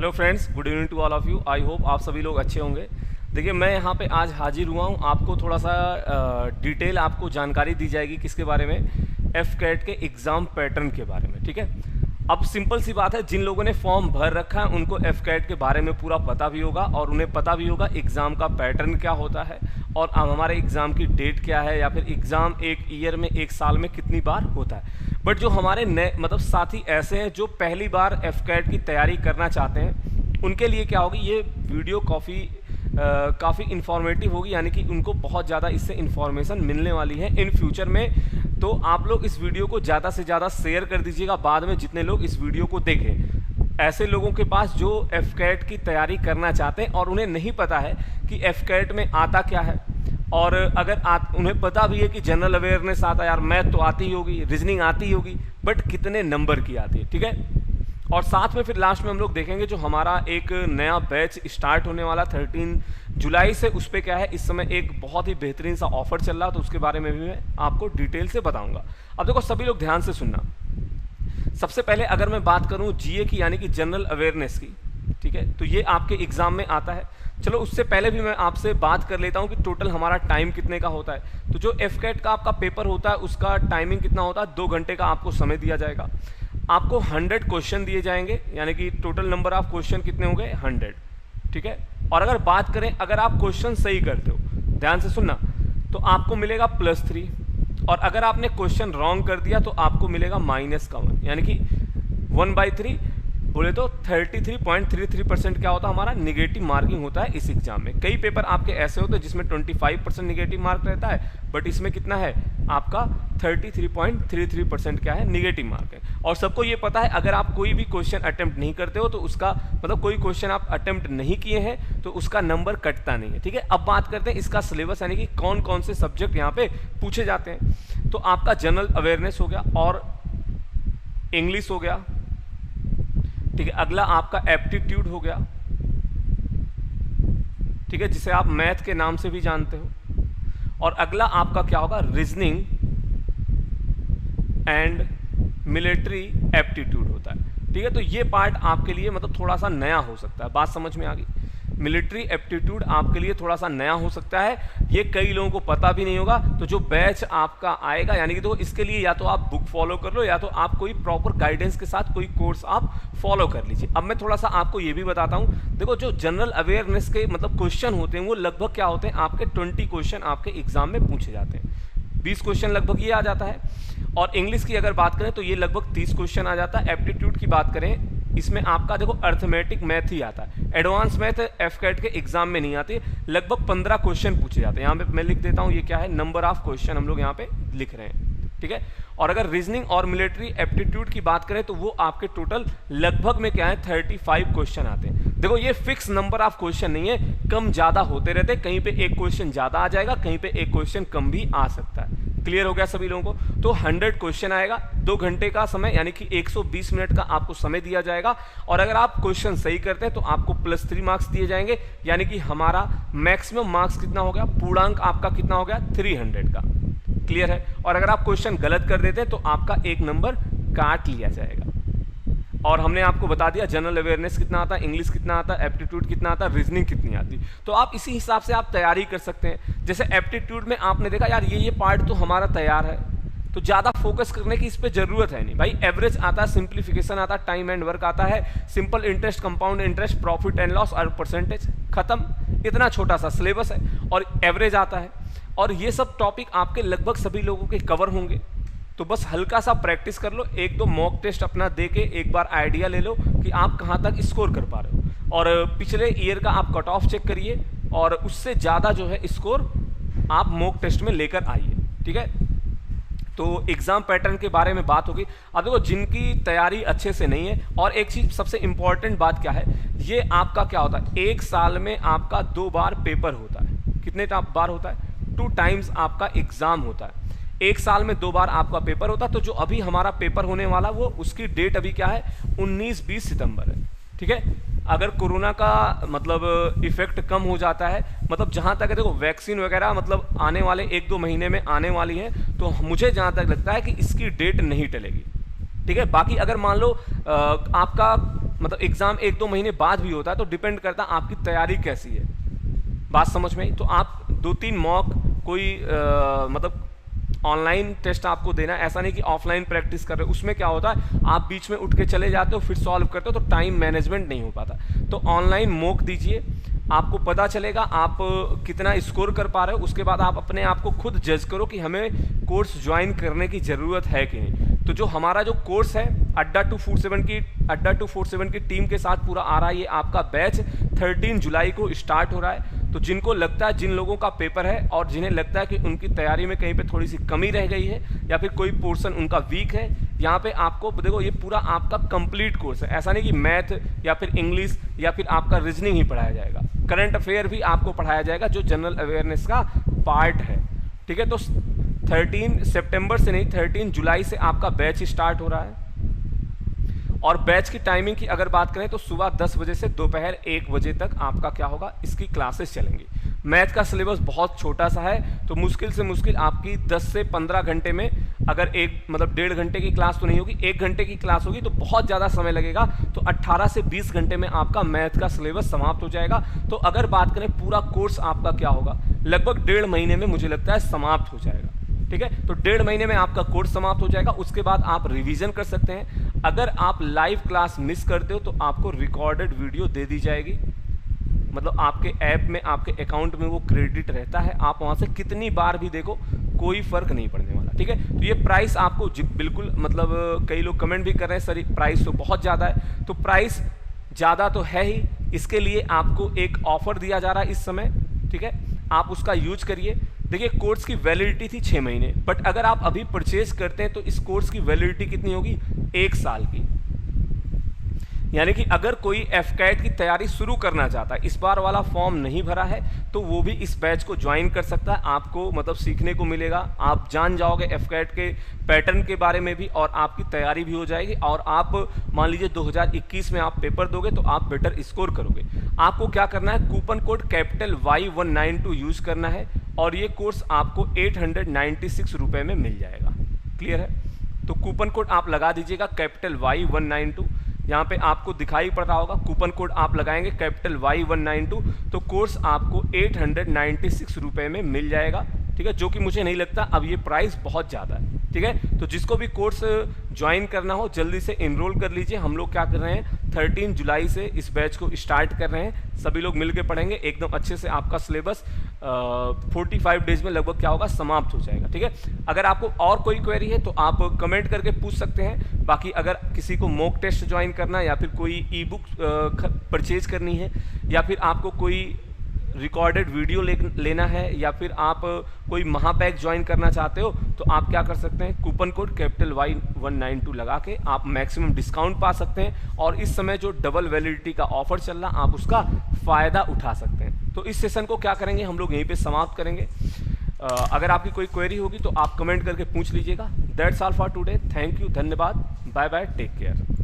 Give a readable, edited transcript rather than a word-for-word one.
Hello friends, good evening to all of you. I hope आप सभी लोग अच्छे होंगे। देखिए, मैं यहाँ पे आज हाजिर हुआ हूँ, आपको थोड़ा सा डिटेल आपको जानकारी दी जाएगी किसके बारे में, एफ कैट के एग्ज़ाम पैटर्न के बारे में। ठीक है, अब सिंपल सी बात है, जिन लोगों ने फॉर्म भर रखा है उनको एफ कैट के बारे में पूरा पता भी होगा और उन्हें पता भी होगा एग्ज़ाम का पैटर्न क्या होता है और अब हमारे एग्ज़ाम की डेट क्या है, या फिर एग्ज़ाम एक ईयर में, एक साल में कितनी बार होता है। बट जो हमारे नए मतलब साथी ऐसे हैं जो पहली बार एफ कैट की तैयारी करना चाहते हैं, उनके लिए क्या होगी, ये वीडियो काफ़ी इन्फॉर्मेटिव होगी, यानी कि उनको बहुत ज़्यादा इससे इन्फॉर्मेशन मिलने वाली है इन फ्यूचर में। तो आप लोग इस वीडियो को ज़्यादा से ज़्यादा शेयर कर दीजिएगा, बाद में जितने लोग इस वीडियो को देखें, ऐसे लोगों के पास जो एफ कैट की तैयारी करना चाहते हैं और उन्हें नहीं पता है कि एफ कैट में आता क्या है, और अगर उन्हें पता भी है कि जनरल अवेयरनेस आता है, यार मैथ तो आती ही होगी, रीजनिंग आती ही होगी, बट कितने नंबर की आती है। ठीक है, और साथ में फिर लास्ट में हम लोग देखेंगे जो हमारा एक नया बैच स्टार्ट होने वाला 13 जुलाई से, उस पर क्या है, इस समय एक बहुत ही बेहतरीन सा ऑफर चल रहा है, तो उसके बारे में भी मैं आपको डिटेल से बताऊंगा। अब देखो सभी लोग ध्यान से सुनना। सबसे पहले अगर मैं बात करूं जीए की, यानी कि जनरल अवेयरनेस की, ठीक है, तो ये आपके एग्जाम में आता है। चलो उससे पहले भी मैं आपसे बात कर लेता हूं कि टोटल हमारा टाइम कितने का होता है। तो जो एफ कैट का आपका पेपर होता है उसका टाइमिंग कितना होता है, 2 घंटे का आपको समय दिया जाएगा। आपको 100 क्वेश्चन दिए जाएंगे, यानी कि टोटल नंबर ऑफ क्वेश्चन कितने होंगे, 100। ठीक है, और अगर बात करें, अगर आप क्वेश्चन सही करते हो, ध्यान से सुनना, तो आपको मिलेगा +3, और अगर आपने क्वेश्चन रॉन्ग कर दिया तो आपको मिलेगा -1, यानी कि 1/3 बोले तो 33.33% क्या होता है, हमारा निगेटिव मार्किंग होता है इस एग्जाम में। कई पेपर आपके ऐसे होते हैं जिसमें 25% निगेटिव मार्क रहता है, बट इसमें कितना है आपका 33.33% क्या है, निगेटिव मार्क है। और सबको ये पता है, अगर आप कोई भी क्वेश्चन अटेम्प्ट नहीं करते हो तो उसका मतलब कोई क्वेश्चन आप अटेम्प्ट नहीं किए हैं तो उसका नंबर कटता नहीं है। ठीक है, अब बात करते हैं इसका सिलेबस, यानी कि कौन कौन से सब्जेक्ट यहाँ पे पूछे जाते हैं। तो आपका जनरल अवेयरनेस हो गया और इंग्लिश हो गया, ठीक है। अगला आपका एप्टीट्यूड हो गया, ठीक है, जिसे आप मैथ के नाम से भी जानते हो। और अगला आपका क्या होगा, रीजनिंग एंड मिलिट्री एप्टीट्यूड होता है। ठीक है, तो ये पार्ट आपके लिए मतलब थोड़ा सा नया हो सकता है, बात समझ में आ गई। मिलिट्री एप्टीट्यूड आपके लिए थोड़ा सा नया हो सकता है, ये कई लोगों को पता भी नहीं होगा। तो जो बैच आपका आएगा, यानी कि तो इसके लिए या तो आप बुक फॉलो कर लो, या तो आप कोई प्रॉपर गाइडेंस के साथ कोई कोर्स आप फॉलो कर लीजिए। अब मैं थोड़ा सा आपको ये भी बताता हूँ। देखो, जो जनरल अवेयरनेस के मतलब क्वेश्चन होते हैं वो लगभग क्या होते हैं, आपके 20 क्वेश्चन आपके एग्जाम में पूछे जाते हैं, 20 क्वेश्चन लगभग ये आ जाता है। और इंग्लिश की अगर बात करें तो ये लगभग 30 क्वेश्चन आ जाता है। एप्टीट्यूड की बात करें, इसमें आपका देखो अर्थमेटिक मैथ ही आता है, एडवांस मैथ एफ कैट के एग्जाम में नहीं आती। लगभग 15 क्वेश्चन पूछे जाते हैं। यहाँ पे मैं लिख देता हूँ, ये क्या है, नंबर ऑफ क्वेश्चन हम लोग यहाँ पे लिख रहे हैं। ठीक है, और अगर रीजनिंग और मिलिट्री एप्टीट्यूड की बात करें तो वो आपके टोटल लगभग में क्या है, 35 क्वेश्चन आते हैं। देखो, ये फिक्स नंबर ऑफ क्वेश्चन नहीं है, कम ज्यादा होते रहते हैं, कहीं पे एक क्वेश्चन ज्यादा आ जाएगा, कहीं पे एक क्वेश्चन कम भी आ सकता है। क्लियर हो गया सभी लोगों को। तो 100 क्वेश्चन आएगा, 2 घंटे का समय, यानी कि 120 मिनट का आपको समय दिया जाएगा। और अगर आप क्वेश्चन सही करते हैं तो आपको +3 मार्क्स दिए जाएंगे, यानी कि हमारा मैक्सिमम मार्क्स कितना हो गया, पूर्णांक आपका कितना हो गया, 300 का। क्लियर है। और अगर आप क्वेश्चन गलत कर देते हैं तो आपका 1 नंबर काट लिया जाएगा। और हमने आपको बता दिया जनरल अवेयरनेस कितना आता है, इंग्लिश कितना आता है, एप्टीट्यूड कितना आता है, रीजनिंग कितनी आती है। तो आप इसी हिसाब से आप तैयारी कर सकते हैं। जैसे एप्टीट्यूड में आपने देखा, यार ये पार्ट तो हमारा तैयार है, तो ज़्यादा फोकस करने की इस पर जरूरत है नहीं भाई। एवरेज आता है, सिंप्लीफिकेशन आता है, टाइम एंड वर्क आता है, simple interest, compound interest, profit and loss और परसेंटेज, खत्म। इतना छोटा सा सिलेबस है और एवरेज आता है। और ये सब टॉपिक आपके लगभग सभी लोगों के कवर होंगे। तो बस हल्का सा प्रैक्टिस कर लो, 1-2 मॉक टेस्ट अपना दे के एक बार आइडिया ले लो कि आप कहाँ तक स्कोर कर पा रहे हो। और पिछले ईयर का आप कट ऑफ चेक करिए और उससे ज़्यादा जो है स्कोर आप मॉक टेस्ट में लेकर आइए। ठीक है, तो एग्जाम पैटर्न के बारे में बात होगी। अब देखो, जिनकी तैयारी अच्छे से नहीं है, और एक चीज़ सबसे इंपॉर्टेंट बात क्या है, ये आपका क्या होता है, 1 साल में आपका 2 बार पेपर होता है। कितने बार होता है, 2 टाइम्स आपका एग्जाम होता है। 1 साल में 2 बार आपका पेपर होता है। तो जो अभी हमारा पेपर होने वाला वो उसकी डेट अभी क्या है, 19-20 सितंबर है। ठीक है, अगर कोरोना का मतलब इफेक्ट कम हो जाता है, मतलब जहाँ तक देखो वैक्सीन वगैरह मतलब आने वाले 1-2 महीने में आने वाली है, तो मुझे जहाँ तक लगता है कि इसकी डेट नहीं टलेगी। ठीक है, बाकी अगर मान लो आपका मतलब एग्जाम 1-2 महीने बाद भी होता है, तो डिपेंड करता है आपकी तैयारी कैसी है। बात समझ में आई? तो आप 2-3 मॉक कोई मतलब ऑनलाइन टेस्ट आपको देना है, ऐसा नहीं कि ऑफलाइन प्रैक्टिस कर रहे हो। उसमें क्या होता है, आप बीच में उठ के चले जाते हो फिर सॉल्व करते हो, तो टाइम मैनेजमेंट नहीं हो पाता। तो ऑनलाइन मॉक दीजिए, आपको पता चलेगा आप कितना स्कोर कर पा रहे हो। उसके बाद आप अपने आप को खुद जज करो कि हमें कोर्स ज्वाइन करने की ज़रूरत है कि नहीं। तो जो हमारा जो कोर्स है अड्डा 247 की टीम के साथ पूरा आ रहा है, ये आपका बैच 13 जुलाई को स्टार्ट हो रहा है। तो जिनको लगता है, जिन लोगों का पेपर है और जिन्हें लगता है कि उनकी तैयारी में कहीं पे थोड़ी सी कमी रह गई है या फिर कोई पोर्शन उनका वीक है, यहाँ पे आपको देखो ये पूरा आपका कंप्लीट कोर्स है। ऐसा नहीं कि मैथ या फिर इंग्लिश या फिर आपका रीजनिंग ही पढ़ाया जाएगा, करंट अफेयर भी आपको पढ़ाया जाएगा जो जनरल अवेयरनेस का पार्ट है। ठीक है, तो 13 सितंबर से नहीं 13 जुलाई से आपका बैच स्टार्ट हो रहा है। और बैच की टाइमिंग की अगर बात करें तो सुबह 10 बजे से दोपहर 1 बजे तक आपका क्या होगा, इसकी क्लासेस चलेंगी। मैथ का सिलेबस बहुत छोटा सा है, तो मुश्किल से मुश्किल आपकी 10 से 15 घंटे में, अगर एक मतलब 1.5 घंटे की क्लास तो नहीं होगी, 1 घंटे की क्लास होगी तो बहुत ज़्यादा समय लगेगा। तो 18 से 20 घंटे में आपका मैथ का सिलेबस समाप्त हो जाएगा। तो अगर बात करें पूरा कोर्स आपका क्या होगा, लगभग 1.5 महीने में मुझे लगता है समाप्त हो जाएगा। ठीक है, तो 1.5 महीने में आपका कोर्स समाप्त हो जाएगा। उसके बाद आप रिवीजन कर सकते हैं। अगर आप लाइव क्लास मिस करते हो तो आपको रिकॉर्डेड वीडियो दे दी जाएगी, मतलब आपके ऐप में, आपके अकाउंट में वो क्रेडिट रहता है। आप वहाँ से कितनी बार भी देखो, कोई फर्क नहीं पड़ने वाला। ठीक है, तो ये प्राइस आपको बिल्कुल, मतलब कई लोग कमेंट भी कर रहे हैं सर प्राइस तो बहुत ज़्यादा है। तो प्राइस ज़्यादा तो है ही, इसके लिए आपको एक ऑफर दिया जा रहा है इस समय। ठीक है, आप उसका यूज करिए। देखिए, कोर्स की वैलिडिटी थी 6 महीने, बट अगर आप अभी परचेज करते हैं तो इस कोर्स की वैलिडिटी कितनी होगी, 1 साल की। यानी कि अगर कोई एफकैट की तैयारी शुरू करना चाहता है, इस बार वाला फॉर्म नहीं भरा है, तो वो भी इस बैच को ज्वाइन कर सकता है। आपको मतलब सीखने को मिलेगा, आप जान जाओगे एफकैट के पैटर्न के बारे में भी, और आपकी तैयारी भी हो जाएगी। और आप मान लीजिए 2021 में आप पेपर दोगे तो आप बेटर स्कोर करोगे। आपको क्या करना है, coupon code capital Y192 use करना है, और ये कोर्स आपको 896 रुपये में मिल जाएगा। क्लियर है? तो कूपन कोड आप लगा दीजिएगा कैपिटल Y192, यहाँ पे आपको दिखाई पड़ रहा होगा। कूपन कोड आप लगाएंगे कैपिटल Y192, तो कोर्स आपको 896 रुपये में मिल जाएगा। ठीक है, जो कि मुझे नहीं लगता अब ये प्राइस बहुत ज़्यादा है। ठीक है, तो जिसको भी कोर्स ज्वाइन करना हो जल्दी से इनरोल कर लीजिए। हम लोग क्या कर रहे हैं, 13 जुलाई से इस बैच को स्टार्ट कर रहे हैं। सभी लोग मिलकर पढ़ेंगे एकदम अच्छे से। आपका सिलेबस 45 डेज में लगभग क्या होगा, समाप्त हो जाएगा। ठीक है, अगर आपको और कोई क्वेरी है तो आप कमेंट करके पूछ सकते हैं। बाकी अगर किसी को मॉक टेस्ट ज्वाइन करना है, या फिर कोई ई बुक परचेज करनी है, या फिर आपको कोई रिकॉर्डेड वीडियो लेना है, या फिर आप कोई महापैक ज्वाइन करना चाहते हो, तो आप क्या कर सकते हैं, कूपन कोड कैपिटल Y192 लगा के आप मैक्सिमम डिस्काउंट पा सकते हैं। और इस समय जो डबल वैलिडिटी का ऑफर चल रहा, आप उसका फ़ायदा उठा सकते हैं। तो इस सेशन को क्या करेंगे, हम लोग यहीं पे समाप्त करेंगे। अगर आपकी कोई क्वेरी होगी तो आप कमेंट करके पूछ लीजिएगा। That's all for today. Thank you, धन्यवाद, बाय बाय, टेक केयर।